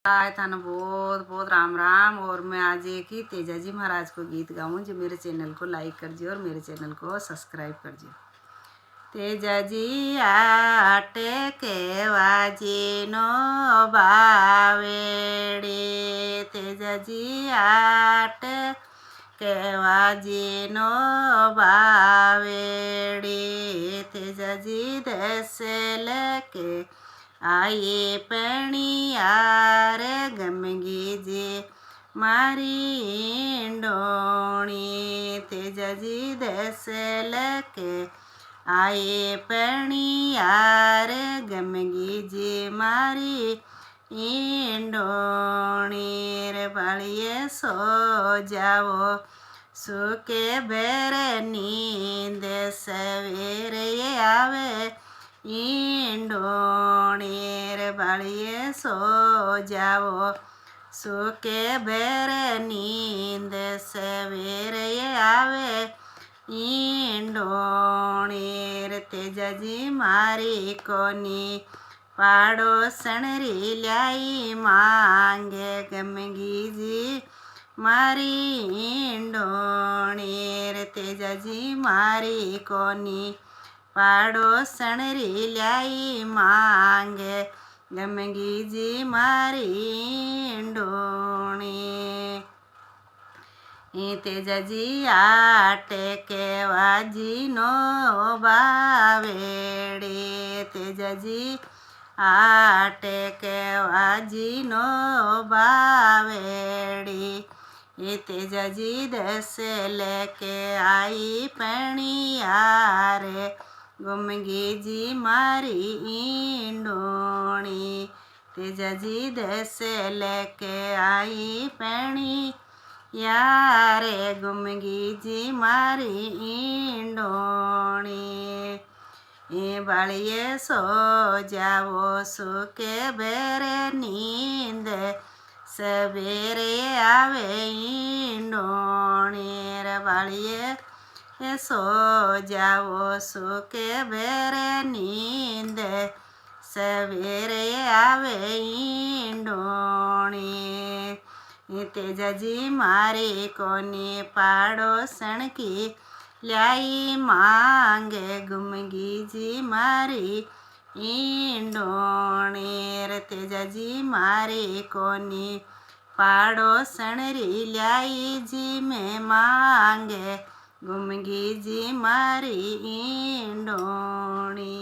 आए थाना बहुत बहुत राम राम। और मैं आज एक ही तेजा जी महाराज को गीत गाऊं जो मेरे चैनल को लाइक कर जियो और मेरे चैनल को सब्सक्राइब कर जियो। तेजा जी आटे के वाजी नो बावेड़े, तेजा जी आटे के वाजी नो बावेड़े, तेजा जी दस लेके आये पणियार गमगी जी मारी इंडोणी, तेजा जी दस लके आये पणियार गमगी जी मारी इंडोणी। रे बालिए सो जाओ सुके बेर नींद सवेरे आवे इंडोणी। रे बालिए सो जाओ सुके बेर नींद सवेरे आवे इंडोणी। रे तेजा जी मारी कोनी पाड़ोसन री ल्याई मांगे गमगी जी मारी इंडोणी। रे तेजा जी मारी कोनी पाड़ोसन री ल्याई मांगे गमगी जी मारी इंडोणी। तेजा जी आटे के वाजी नो बावेड़े, तेजा जी आटे के वाजी नो बावेड़ी, ये तेजा जी दस लेके आई पणियार गुमगी जी मारी इंडोणी। तेजा जी दस लेके आई पणी यार गुमगी जी मारी इंडोणी। बालिए सो जाओ सुके बेरे नींद सवेरे आवे इंडोणी। रे बालिए सो जाओ सुके बेरे नींद सवेरे आवे इंडोणी। तेजा जी मारी कोनी पाड़ोसन की ल्याई मांगे गुमगी जी मारी इंडोणी। रे तेजा जी मारी कोनी पाड़ोसन री ल्याई जी में मांगे गुमगी जी मारी इंडोणी।